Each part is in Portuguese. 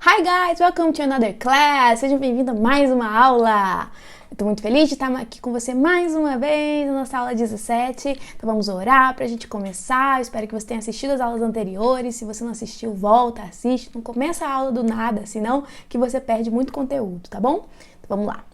Hi guys, welcome to another class. Seja bem-vindo a mais uma aula. Eu tô muito feliz de estar aqui com você mais uma vez na nossa aula 17. Então vamos orar pra gente começar. Eu espero que você tenha assistido as aulas anteriores. Se você não assistiu, volta, assiste. Não começa a aula do nada, senão que você perde muito conteúdo, tá bom? Então vamos lá.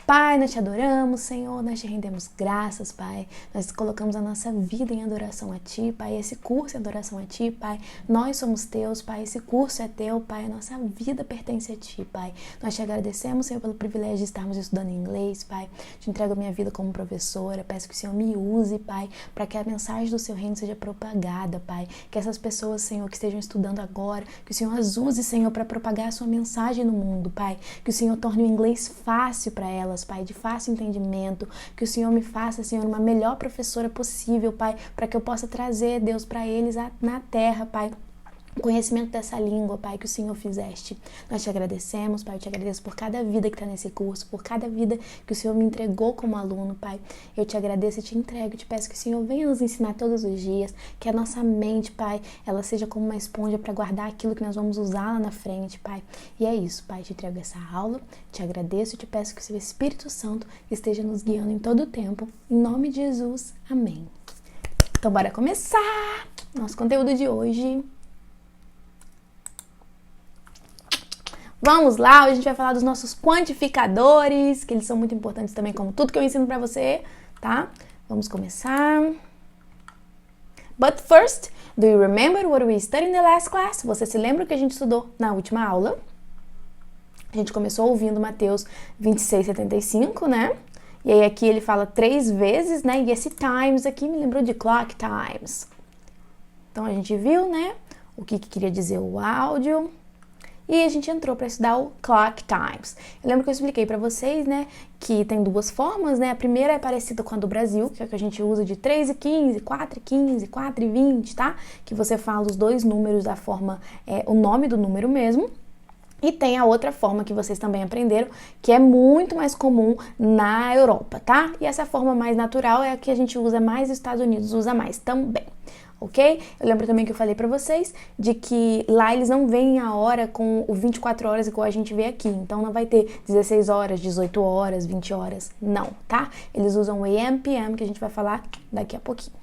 Pai, nós te adoramos, Senhor, nós te rendemos graças, Pai. Nós colocamos a nossa vida em adoração a Ti, Pai. Esse curso é adoração a Ti, Pai. Nós somos Teus, Pai. Esse curso é Teu, Pai. A nossa vida pertence a Ti, Pai. Nós te agradecemos, Senhor, pelo privilégio de estarmos estudando inglês, Pai. Te entrego a minha vida como professora. Peço que o Senhor me use, Pai, para que a mensagem do Seu reino seja propagada, Pai. Que essas pessoas, Senhor, que estejam estudando agora, que o Senhor as use, Senhor, para propagar a Sua mensagem no mundo, Pai. Que o Senhor torne o inglês fácil para elas, Pai, de fácil entendimento, que o Senhor me faça, Senhor, uma melhor professora possível, Pai, para que eu possa trazer, Deus, para eles na terra, Pai, o conhecimento dessa língua, Pai, que o Senhor fizeste. Nós te agradecemos, Pai, eu te agradeço por cada vida que está nesse curso, por cada vida que o Senhor me entregou como aluno, Pai. Eu te agradeço e te entrego, te peço que o Senhor venha nos ensinar todos os dias, que a nossa mente, Pai, ela seja como uma esponja para guardar aquilo que nós vamos usar lá na frente, Pai. E é isso, Pai, te entrego essa aula, te agradeço e te peço que o Seu Espírito Santo esteja nos guiando em todo o tempo. Em nome de Jesus, amém. Então, bora começar nosso conteúdo de hoje. Vamos lá, hoje a gente vai falar dos nossos quantificadores, que eles são muito importantes também, como tudo que eu ensino pra você, tá? Vamos começar. But first, do you remember what we studied in the last class? Você se lembra o que a gente estudou na última aula? A gente começou ouvindo Mateus 26:75, né? E aí aqui ele fala 3 vezes, né? E esse times aqui me lembrou de clock times. Então a gente viu, né? O que queria dizer o áudio. E a gente entrou para estudar o clock times. Eu lembro que eu expliquei para vocês, né, que tem 2 formas, né? A primeira é parecida com a do Brasil, que é a que a gente usa de 3:15, 4:15, 4:20, tá? Que você fala os 2 números da forma, o nome do número mesmo. E tem a outra forma que vocês também aprenderam, que é muito mais comum na Europa, tá? E essa forma mais natural é a que a gente usa mais, os Estados Unidos usa mais também. Ok? Eu lembro também que eu falei pra vocês de que lá eles não veem a hora com o 24 horas igual a gente vê aqui. Então não vai ter 16 horas, 18 horas, 20 horas. Não, tá? Eles usam o AM, PM, que a gente vai falar daqui a pouquinho.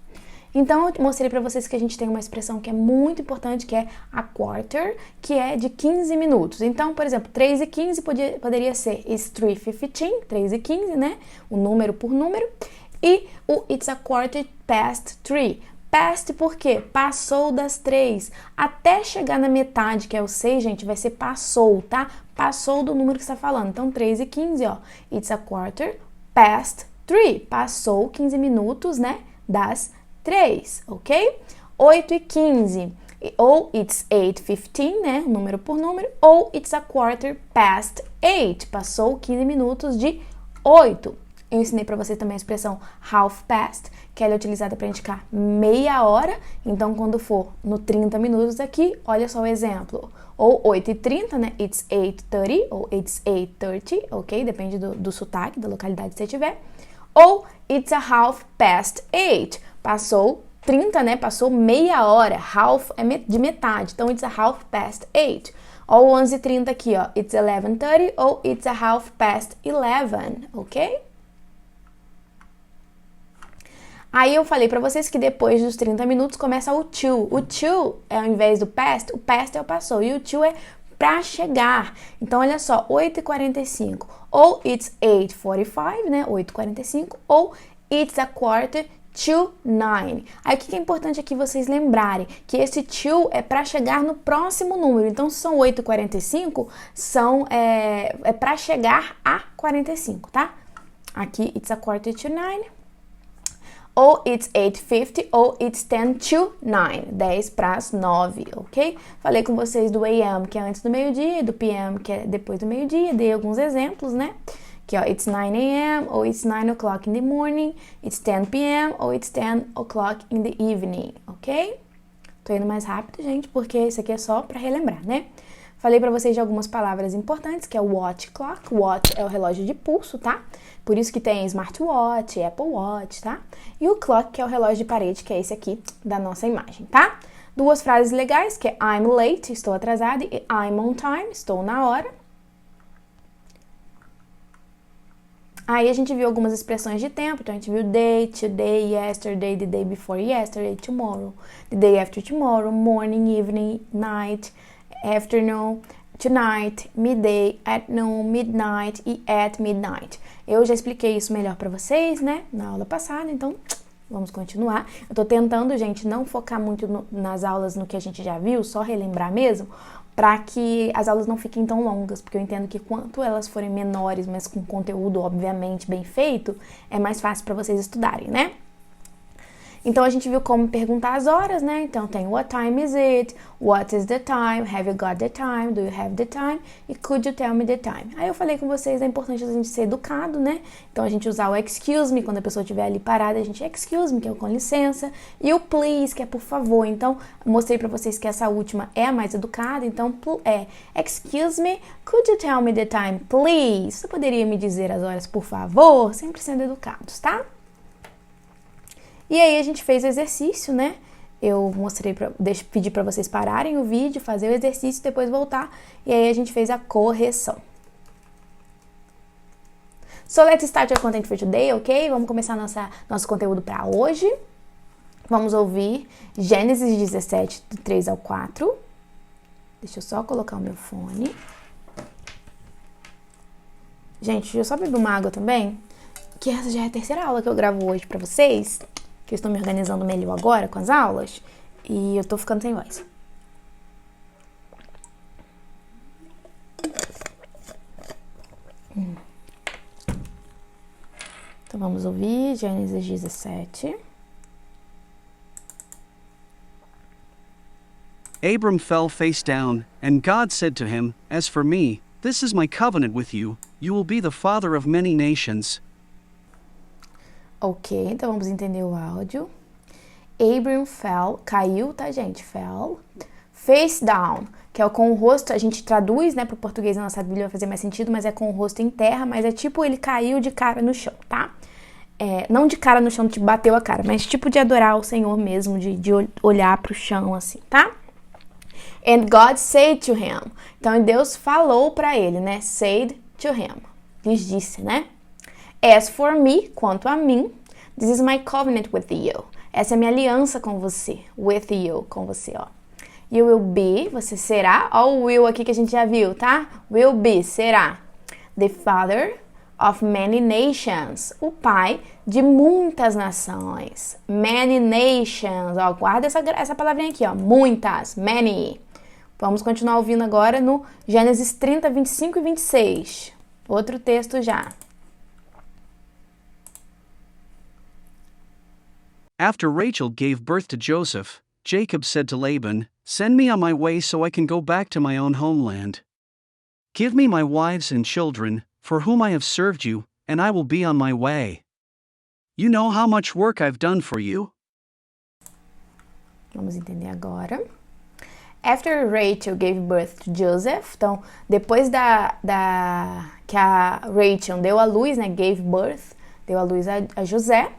Então eu mostrei pra vocês que a gente tem uma expressão que é muito importante, que é a quarter, que é de 15 minutos. Então, por exemplo, 3:15 poderia ser it's 3:15, 3:15, né? O número por número. E o it's a quarter past 3. Past por quê? Passou das 3. Até chegar na metade, que é o 6, gente, vai ser passou, tá? Passou do número que você está falando. Então, 3:15, ó. It's a quarter past 3. Passou 15 minutos, né? Das 3, ok? 8:15. Ou it's 8:15, né? Número por número. Ou it's a quarter past 8. Passou 15 minutos de 8. Eu ensinei pra você também a expressão half past, que ela é utilizada para indicar meia hora. Então, quando for no 30 minutos aqui, olha só o exemplo. Ou 8:30, né? It's 8:30 ou it's 8:30, ok? Depende do sotaque, da localidade que você tiver. Ou it's a half past 8. Passou 30, né? Passou meia hora. Half é de metade. Então, it's a half past 8. Ou 11:30 aqui, ó. It's 11:30 ou it's a half past 11, ok? Aí eu falei pra vocês que depois dos 30 minutos começa o to. O to, ao invés do past, o past é o passou. E o to é pra chegar. Então, olha só, 8:45. Ou it's 8:45, né? 8:45. Ou it's a quarter to 9. Aí o que é importante aqui vocês lembrarem? Que esse to é pra chegar no próximo número. Então, se são 8:45, é pra chegar a 45, tá? Aqui, it's a quarter to 9. Ou it's 8:50 ou it's 10 to 9, 10 para as 9, ok? Falei com vocês do AM, que é antes do meio-dia, e do PM, que é depois do meio-dia. Dei alguns exemplos, né? Que ó, it's 9 a.m. ou it's 9 o'clock in the morning, it's 10 p.m. ou it's 10 o'clock in the evening, ok? Tô indo mais rápido, gente, porque isso aqui é só para relembrar, né? Falei pra vocês de algumas palavras importantes, que é o watch clock. Watch é o relógio de pulso, tá? Por isso que tem smartwatch, Apple Watch, tá? E o clock, que é o relógio de parede, que é esse aqui da nossa imagem, tá? Duas frases legais, que é I'm late, estou atrasada, e I'm on time, estou na hora. Aí a gente viu algumas expressões de tempo, então a gente viu day, today, yesterday, the day before yesterday, tomorrow, the day after tomorrow, morning, evening, night, afternoon, tonight, midday, at noon, midnight e at midnight. Eu já expliquei isso melhor pra vocês, né, na aula passada, então vamos continuar. Eu tô tentando, gente, não focar muito nas aulas no que a gente já viu, só relembrar mesmo, para que as aulas não fiquem tão longas, porque eu entendo que quanto elas forem menores, mas com conteúdo, obviamente, bem feito, é mais fácil para vocês estudarem, né? Então, a gente viu como perguntar as horas, né? Então, tem what time is it? What is the time? Have you got the time? Do you have the time? E could you tell me the time? Aí eu falei com vocês, é importante a gente ser educado, né? Então, a gente usar o excuse me, quando a pessoa estiver ali parada, a gente excuse me, que é o com licença. E o please, que é por favor. Então, mostrei pra vocês que essa última é a mais educada. Então, excuse me, could you tell me the time, please? Você poderia me dizer as horas, por favor? Sempre sendo educados, tá? E aí a gente fez o exercício, né? Eu pedi pra vocês pararem o vídeo, fazer o exercício, depois voltar. E aí a gente fez a correção. So let's start our content for today, ok? Vamos começar nosso conteúdo para hoje. Vamos ouvir Gênesis 17, do 3 ao 4. Deixa eu só colocar o meu fone. Gente, deixa eu só beber uma água também. Que essa já é a terceira aula que eu gravo hoje pra vocês. Que eu estou me organizando melhor agora com as aulas. E eu tô ficando sem voz. Então vamos ouvir Gênesis 17. Abram fell face down, and God said to him, As for me, this is my covenant with you, you will be the father of many nations. Ok, então vamos entender o áudio. Abram fell, caiu, tá, gente? Fell. Face down, que é com o rosto, a gente traduz, né, pro português na nossa Bíblia vai fazer mais sentido, mas é com o rosto em terra, mas é tipo ele caiu de cara no chão, tá? Não de cara no chão, tipo bateu a cara, mas tipo de adorar o Senhor mesmo, de olhar pro chão assim, tá? And God said to him. Então Deus falou pra ele, né? Said to him. Lhes disse, né? As for me, quanto a mim, this is my covenant with you. Essa é a minha aliança com você. With you, com você, ó. You will be, você será. Ó o will aqui que a gente já viu, tá? Will be, será. The father of many nations. O pai de muitas nações. Many nations. Ó, guarda essa palavrinha aqui, ó. Muitas, many. Vamos continuar ouvindo agora no Gênesis 30, 25 e 26. Outro texto já. After Rachel gave birth to Joseph, Jacob said to Laban, Send me on my way so I can go back to my own homeland. Give me my wives and children, for whom I have served you, and I will be on my way. You know how much work I've done for you? Vamos entender agora. After Rachel gave birth to Joseph, então, depois que a Rachel deu à luz, né, gave birth, deu à luz a José,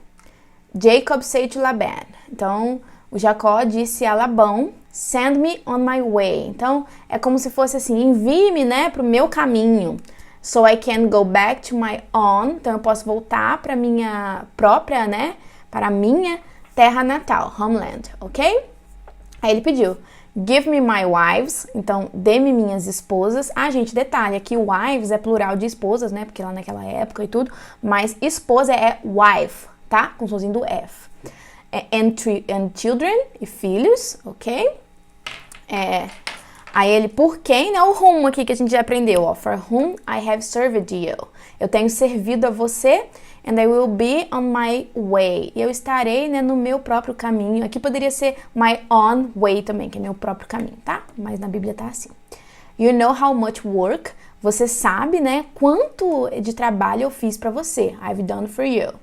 Jacob said to Laban. Então, o Jacó disse a Labão, send me on my way. Então, é como se fosse assim, envie-me, né, pro meu caminho. So I can go back to my own. Então, eu posso voltar para minha própria, né, para a minha terra natal, homeland, ok? Aí ele pediu, give me my wives. Então, dê-me minhas esposas. Ah, gente, detalhe, aqui wives é plural de esposas, né, porque lá naquela época e tudo. Mas esposa é wife, tá? Com o somzinho do F. And children, e filhos, ok? Aí ele, por quem, né? O whom aqui que a gente já aprendeu, ó. For whom I have served you. Eu tenho servido a você. And I will be on my way. E eu estarei, né, no meu próprio caminho. Aqui poderia ser my own way também, que é meu próprio caminho, tá? Mas na Bíblia tá assim. You know how much work. Você sabe, né, quanto de trabalho eu fiz pra você. I've done for you.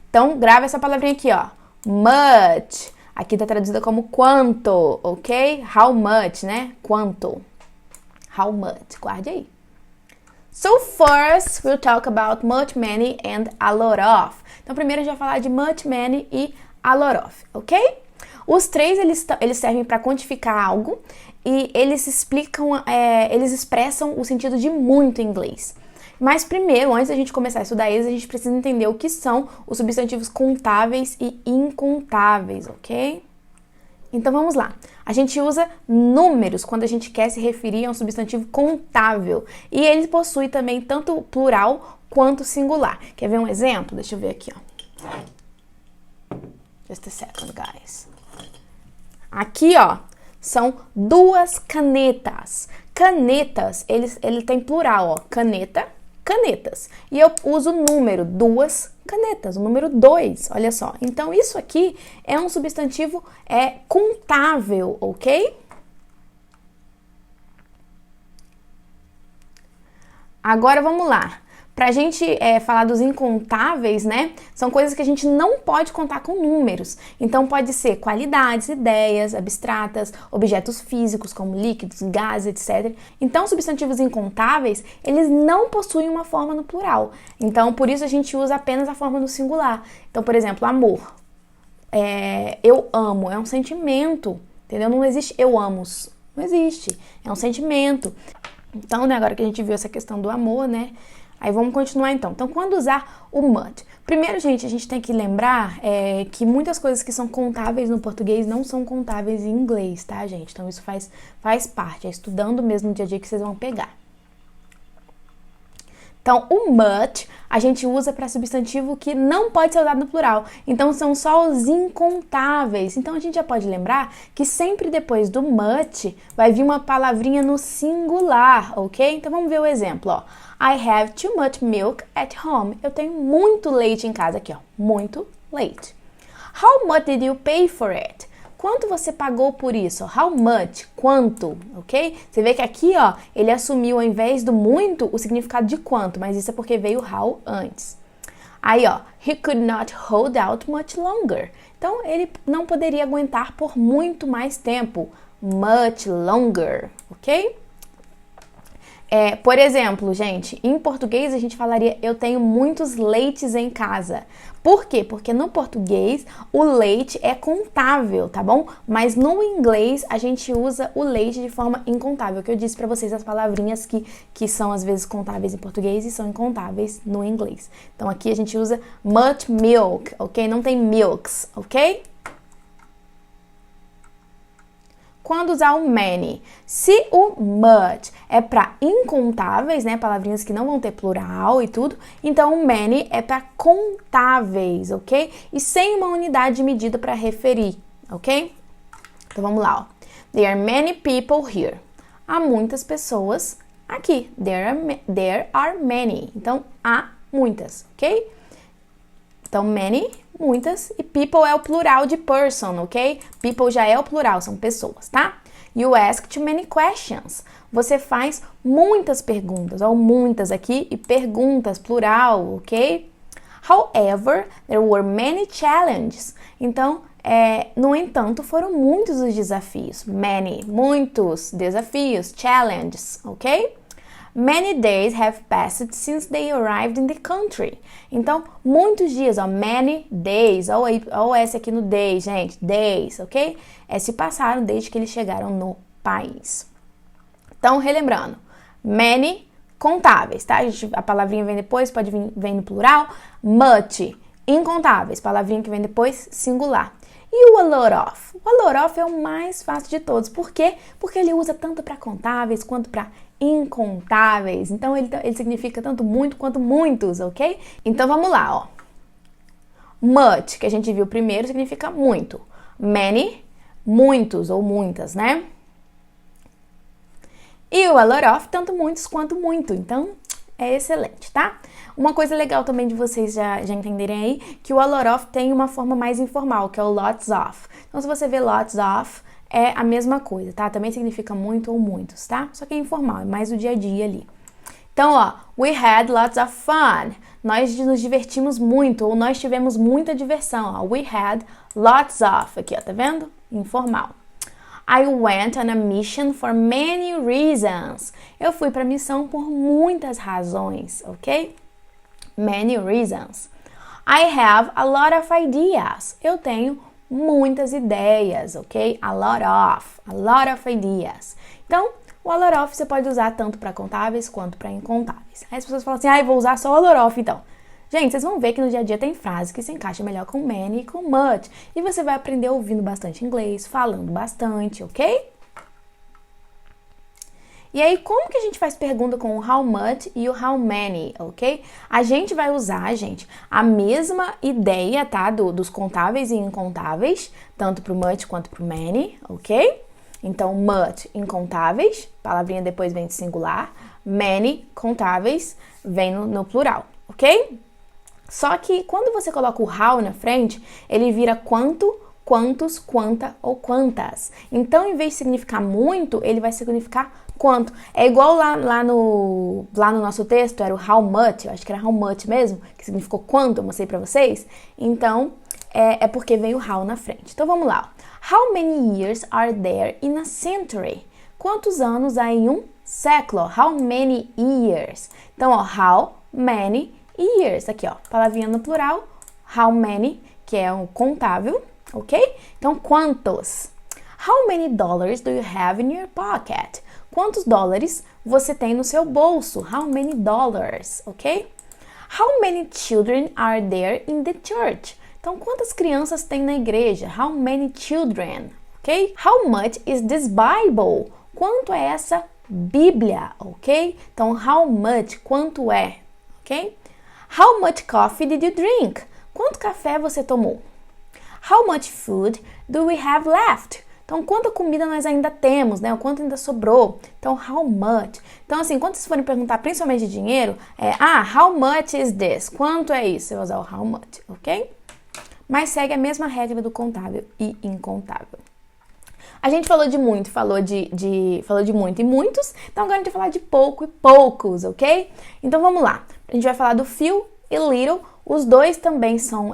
Então, grava essa palavrinha aqui, ó. Much. Aqui tá traduzida como quanto, ok? How much, né? Quanto. How much. Guarde aí. So first, we'll talk about much, many and a lot of. Então, primeiro a gente vai falar de much, many e a lot of, ok? Os três, eles servem para quantificar algo e eles expressam o sentido de muito em inglês. Mas primeiro, antes da gente começar a estudar eles, a gente precisa entender o que são os substantivos contáveis e incontáveis, ok? Então vamos lá. A gente usa números quando a gente quer se referir a um substantivo contável. E ele possui também tanto plural quanto singular. Quer ver um exemplo? Deixa eu ver aqui, ó. Just a second, guys. Aqui, ó, são 2 canetas. Canetas, ele tem plural, ó. Caneta, canetas. E eu uso o número, 2 canetas, o número 2, olha só. Então, isso aqui é um substantivo contável, ok? Agora, vamos lá. Pra gente falar dos incontáveis, né? São coisas que a gente não pode contar com números. Então, pode ser qualidades, ideias abstratas, objetos físicos como líquidos, gases, etc. Então, substantivos incontáveis, eles não possuem uma forma no plural. Então, por isso a gente usa apenas a forma no singular. Então, por exemplo, amor. Eu amo, é um sentimento, entendeu? Não existe eu amos, não existe. É um sentimento. Então, né, agora que a gente viu essa questão do amor, né? Aí vamos continuar então. Então, quando usar o must? Primeiro, gente, a gente tem que lembrar que muitas coisas que são contáveis no português não são contáveis em inglês, tá, gente? Então, isso faz parte. É estudando mesmo no dia a dia que vocês vão pegar. Então, o must a gente usa para substantivo que não pode ser usado no plural. Então, são só os incontáveis. Então, a gente já pode lembrar que sempre depois do must vai vir uma palavrinha no singular, ok? Então, vamos ver o exemplo, ó. I have too much milk at home. Eu tenho muito leite em casa aqui, ó. Muito leite. How much did you pay for it? Quanto você pagou por isso? How much? Quanto? Ok? Você vê que aqui, ó, ele assumiu ao invés do muito o significado de quanto, mas isso é porque veio how antes. Aí, ó, he could not hold out much longer. Então, ele não poderia aguentar por muito mais tempo. Much longer, ok? Por exemplo, gente, em português a gente falaria eu tenho muitos leites em casa. Por quê? Porque no português o leite é contável, tá bom? Mas no inglês a gente usa o leite de forma incontável, que eu disse pra vocês as palavrinhas que são às vezes contáveis em português e são incontáveis no inglês. Então aqui a gente usa much milk, ok? Não tem milks, ok? Quando usar o many, se o much é para incontáveis, né, palavrinhas que não vão ter plural e tudo, então o many é para contáveis, ok? E sem uma unidade de medida para referir, ok? Então vamos lá, ó. There are many people here. Há muitas pessoas aqui. There are many. Então há muitas, ok? Então many, muitas, e people é o plural de person, ok? People já é o plural, são pessoas, tá? You ask too many questions. Você faz muitas perguntas, ou muitas aqui, e perguntas, plural, ok? However, there were many challenges. Então, no entanto, foram muitos os desafios. Many, muitos desafios, challenges, ok? Many days have passed since they arrived in the country. Então, muitos dias, ó, many days, olha o S aqui no days, gente, days, ok? Se passaram desde que eles chegaram no país. Então, relembrando, many, contáveis, tá? A palavrinha vem depois, pode vir no plural. Much, incontáveis, palavrinha que vem depois, singular. E o a lot of? O a lot of é o mais fácil de todos. Por quê? Porque ele usa tanto para contáveis quanto para incontáveis. Então, ele significa tanto muito quanto muitos, ok? Então, vamos lá, ó. Much, que a gente viu primeiro, significa muito. Many, muitos ou muitas, né? E o a lot of, tanto muitos quanto muito. Então, é excelente, tá? Uma coisa legal também de vocês já entenderem aí, que o a lot of tem uma forma mais informal, que é o lots of. Então, se você vê lots of, é a mesma coisa, tá? Também significa muito ou muitos, tá? Só que é informal, é mais o dia a dia ali. Então, ó, we had lots of fun. Nós nos divertimos muito, ou nós tivemos muita diversão, ó. We had lots of. Aqui, ó, tá vendo? Informal. I went on a mission for many reasons. Eu fui pra missão por muitas razões, ok? Many reasons. I have a lot of ideas. Eu tenho muitas ideias, ok? A lot of ideas. Então, o a lot of você pode usar tanto para contáveis quanto para incontáveis. Aí as pessoas falam assim, vou usar só a lot of então. Gente, vocês vão ver que no dia a dia tem frases que se encaixam melhor com many e com much. E você vai aprender ouvindo bastante inglês, falando bastante, ok? E aí, como que a gente faz pergunta com o how much e o how many, ok? A gente vai usar, gente, a mesma ideia, tá? Dos contáveis e incontáveis, tanto pro much quanto pro many, ok? Então, much, incontáveis, palavrinha depois vem de singular. Many, contáveis, vem no plural, ok? Só que quando você coloca o how na frente, ele vira quanto, quantos, quanta ou quantas. Então, em vez de significar muito, ele vai significar quanto. É igual lá no nosso texto, era o how much, eu acho que era how much mesmo, que significou quanto, eu mostrei pra vocês. Então, é porque veio o how na frente. Então, vamos lá. How many years are there in a century? Quantos anos há em um século? How many years? Então, how many years? Aqui, palavrinha no plural. How many, que é um contável, ok? Então, quantos? How many dollars do you have in your pocket? Quantos dólares você tem no seu bolso? How many dollars, ok? How many children are there in the church? Então, quantas crianças tem na igreja? How many children, ok? How much is this Bible? Quanto é essa Bíblia, ok? Então, how much, quanto é, ok? How much coffee did you drink? Quanto café você tomou? How much food do we have left? Então, quanta comida nós ainda temos, né? O quanto ainda sobrou. Então, how much? Então, assim, quando vocês forem perguntar principalmente de dinheiro, how much is this? Quanto é isso? Você vai usar o how much, ok? Mas segue a mesma regra do contável e incontável. A gente falou de muito, falou de muito e muitos, então agora a gente vai falar de pouco e poucos, ok? Então, vamos lá. A gente vai falar do few e little. Os dois também são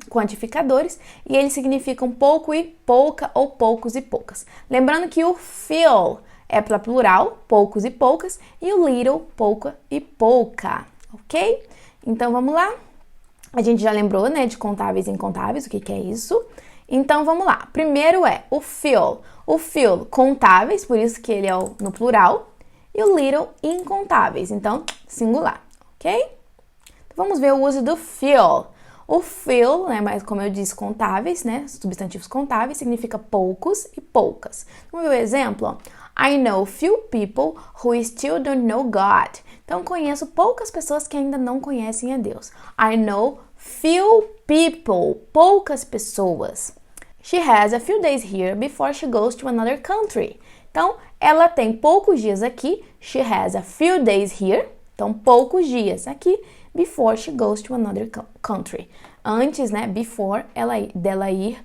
quantificadores e eles significam pouco e pouca ou poucos e poucas. Lembrando que o few é para plural, poucos e poucas, e o little, pouca e pouca, ok? Então, vamos lá. A gente já lembrou, né, de contáveis e incontáveis, o que é isso? Então, vamos lá. Primeiro é o few. O few, contáveis, por isso que ele é no plural, e o little, incontáveis, então, singular, ok? Vamos ver o uso do few. O few, né, mas como eu disse, contáveis, né, substantivos contáveis, significa poucos e poucas. Vamos ver o exemplo? I know few people who still don't know God. Então, conheço poucas pessoas que ainda não conhecem a Deus. I know few people, poucas pessoas. She has a few days here before she goes to another country. Então, ela tem poucos dias aqui. She has a few days here. Então, poucos dias aqui. Before she goes to another country. Antes, né, before dela ir,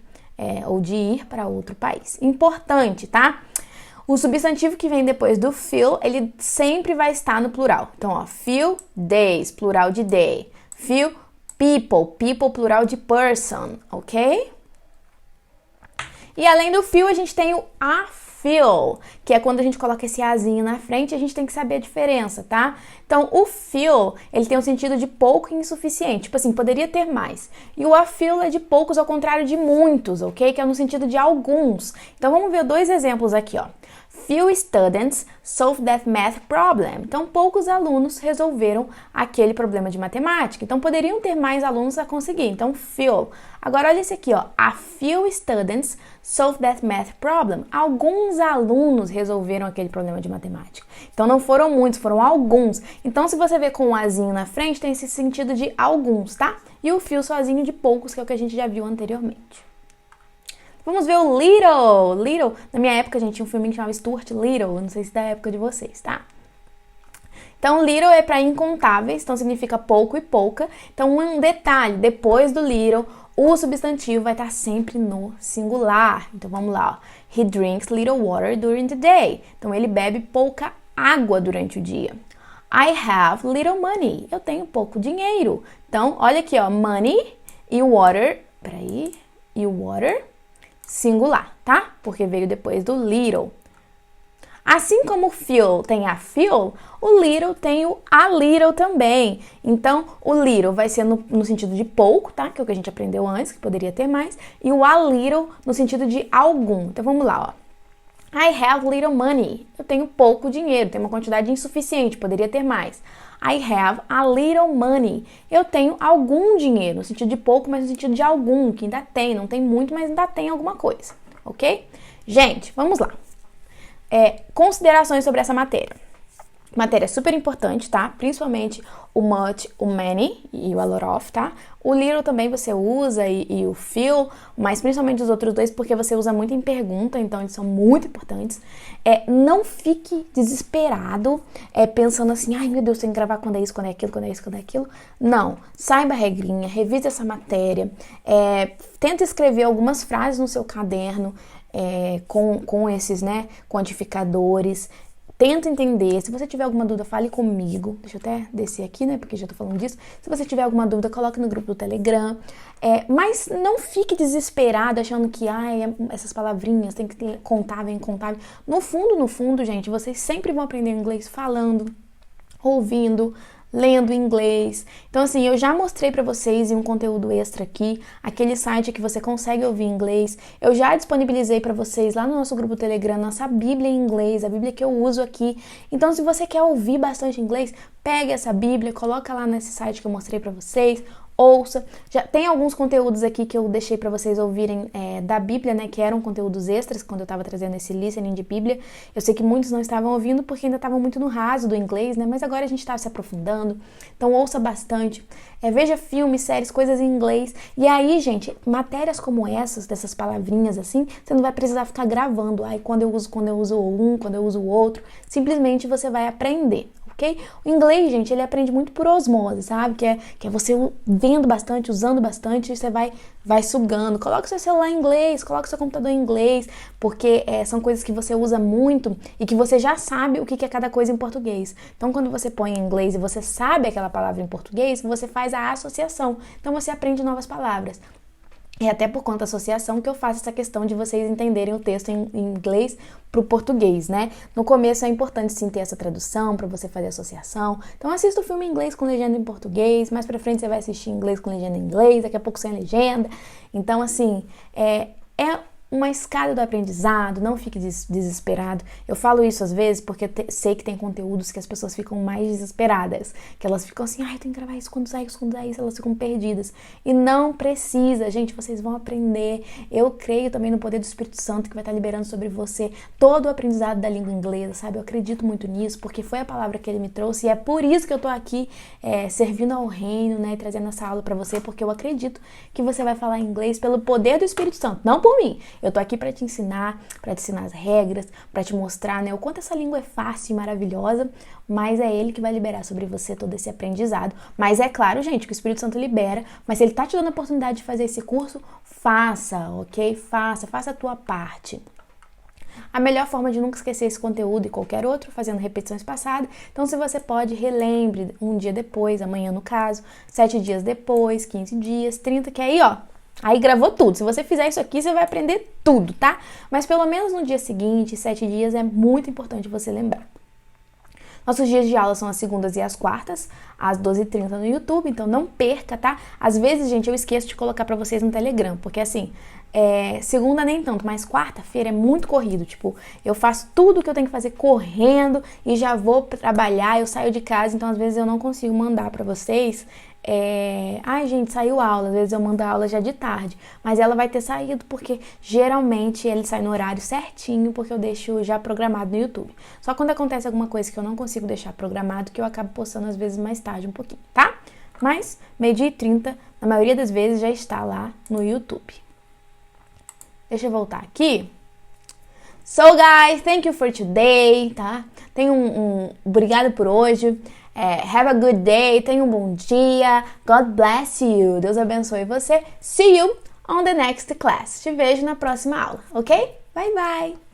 ou de ir para outro país. Importante, tá? O substantivo que vem depois do few, ele sempre vai estar no plural. Então, few days, plural de day. Few people, plural de person, ok? E além do few, a gente tem o a few, que é quando a gente coloca esse azinho na frente, a gente tem que saber a diferença, tá? Então, o few, ele tem um sentido de pouco e insuficiente. Tipo assim, poderia ter mais. E o a few é de poucos, ao contrário de muitos, ok? Que é no sentido de alguns. Então, vamos ver dois exemplos aqui, ó. Few students solved that math problem. Então, poucos alunos resolveram aquele problema de matemática. Então, poderiam ter mais alunos a conseguir. Então, few. Agora, olha esse aqui, ó. A few students solved that math problem. Alguns alunos resolveram aquele problema de matemática. Então, não foram muitos, foram alguns. Então, se você vê com um azinho na frente, tem esse sentido de alguns, tá? E o few sozinho de poucos, que é o que a gente já viu anteriormente. Vamos ver o Little. Little, na minha época, gente, tinha um filme que chamava Stuart Little. Não sei se é da época de vocês, tá? Então, little é para incontáveis, então significa pouco e pouca. Então, um detalhe, depois do little, o substantivo vai estar sempre no singular. Então, vamos lá, ó. He drinks little water during the day. Então, ele bebe pouca água durante o dia. I have little money. Eu tenho pouco dinheiro. Então, olha aqui, ó, money e water, e water, singular, tá? Porque veio depois do little. Assim como o feel tem a feel, o little tem o a little também. Então, o little vai ser no sentido de pouco, tá? Que é o que a gente aprendeu antes, que poderia ter mais. E o a little no sentido de algum. Então, vamos lá, ó. I have little money. Eu tenho pouco dinheiro, tenho uma quantidade insuficiente, poderia ter mais. I have a little money. Eu tenho algum dinheiro, no sentido de pouco, mas no sentido de algum, que ainda tem, não tem muito, mas ainda tem alguma coisa, ok? Gente, vamos lá. Considerações sobre essa matéria. Matéria super importante, tá? Principalmente o much, o many e o a lot of, tá? O little também você usa e o feel, mas principalmente os outros dois porque você usa muito em pergunta, então eles são muito importantes. Não fique desesperado pensando assim, ai meu Deus, tem que gravar quando é isso, quando é aquilo, quando é isso, quando é aquilo. Não, saiba a regrinha, revise essa matéria, tenta escrever algumas frases no seu caderno com esses, né, quantificadores. Tenta entender, se você tiver alguma dúvida, fale comigo. Deixa eu até descer aqui, né, porque já tô falando disso. Se você tiver alguma dúvida, coloque no grupo do Telegram. Mas não fique desesperado achando que, essas palavrinhas tem que ter contável, incontável. No fundo, gente, vocês sempre vão aprender inglês falando, ouvindo, lendo inglês. Então, assim, eu já mostrei pra vocês em um conteúdo extra aqui, aquele site que você consegue ouvir inglês. Eu já disponibilizei pra vocês lá no nosso grupo Telegram, nossa Bíblia em inglês, a Bíblia que eu uso aqui. Então, se você quer ouvir bastante inglês, pegue essa Bíblia, coloca lá nesse site que eu mostrei pra vocês, ouça. Já tem alguns conteúdos aqui que eu deixei para vocês ouvirem da Bíblia, né, que eram conteúdos extras quando eu estava trazendo esse listening de Bíblia. Eu sei que muitos não estavam ouvindo porque ainda estavam muito no raso do inglês, né, mas agora a gente está se aprofundando. Então ouça bastante, veja filmes, séries, coisas em inglês. E aí, gente, matérias como essas, dessas palavrinhas assim, você não vai precisar ficar gravando. Quando eu uso um, quando eu uso o outro. Simplesmente você vai aprender. Okay? O inglês, gente, ele aprende muito por osmose, sabe? Que é você vendo bastante, usando bastante, e você vai sugando. Coloca o seu celular em inglês, coloca o seu computador em inglês, porque são coisas que você usa muito e que você já sabe o que é cada coisa em português. Então, quando você põe em inglês e você sabe aquela palavra em português, você faz a associação. Então, você aprende novas palavras. E até por conta da associação que eu faço essa questão de vocês entenderem o texto em inglês para o português, né? No começo é importante sim ter essa tradução para você fazer associação. Então assista o filme em inglês com legenda em português, mais pra frente você vai assistir em inglês com legenda em inglês, daqui a pouco sem legenda. Então assim, é uma escada do aprendizado, não fique desesperado. Eu falo isso às vezes porque sei que tem conteúdos que as pessoas ficam mais desesperadas, que elas ficam assim, eu tenho que gravar isso, quando sair isso, elas ficam perdidas. E não precisa, gente, vocês vão aprender. Eu creio também no poder do Espírito Santo que vai estar liberando sobre você todo o aprendizado da língua inglesa, sabe? Eu acredito muito nisso, porque foi a palavra que ele me trouxe e é por isso que eu tô aqui servindo ao reino, né, e trazendo essa aula pra você, porque eu acredito que você vai falar inglês pelo poder do Espírito Santo, não por mim. Eu tô aqui para te ensinar as regras, para te mostrar, né, o quanto essa língua é fácil e maravilhosa, mas é ele que vai liberar sobre você todo esse aprendizado. Mas é claro, gente, que o Espírito Santo libera, mas se ele tá te dando a oportunidade de fazer esse curso, faça, ok? Faça a tua parte. A melhor forma de nunca esquecer esse conteúdo e qualquer outro, fazendo repetições passadas. Então, se você pode, relembre um dia depois, amanhã no caso, 7 dias depois, 15 dias, 30, que aí, aí gravou tudo. Se você fizer isso aqui, você vai aprender tudo, tá? Mas pelo menos no dia seguinte, 7 dias, é muito importante você lembrar. Nossos dias de aula são as segundas e as quartas, às 12h30 no YouTube, então não perca, tá? Às vezes, gente, eu esqueço de colocar pra vocês no Telegram, porque assim, segunda nem tanto, mas quarta-feira é muito corrido, tipo, eu faço tudo que eu tenho que fazer correndo e já vou trabalhar, eu saio de casa, então às vezes eu não consigo mandar pra vocês. Gente, saiu aula, às vezes eu mando a aula já de tarde, mas ela vai ter saído porque geralmente ele sai no horário certinho, porque eu deixo já programado no YouTube. Só quando acontece alguma coisa que eu não consigo deixar programado, que eu acabo postando às vezes mais tarde um pouquinho, tá? Mas 12h30, na maioria das vezes, já está lá no YouTube. Deixa eu voltar aqui. So guys, thank you for today, tá? Obrigado por hoje. Have a good day, tenha um bom dia. God bless you. Deus abençoe você. See you on the next class. Te vejo na próxima aula, ok? Bye bye.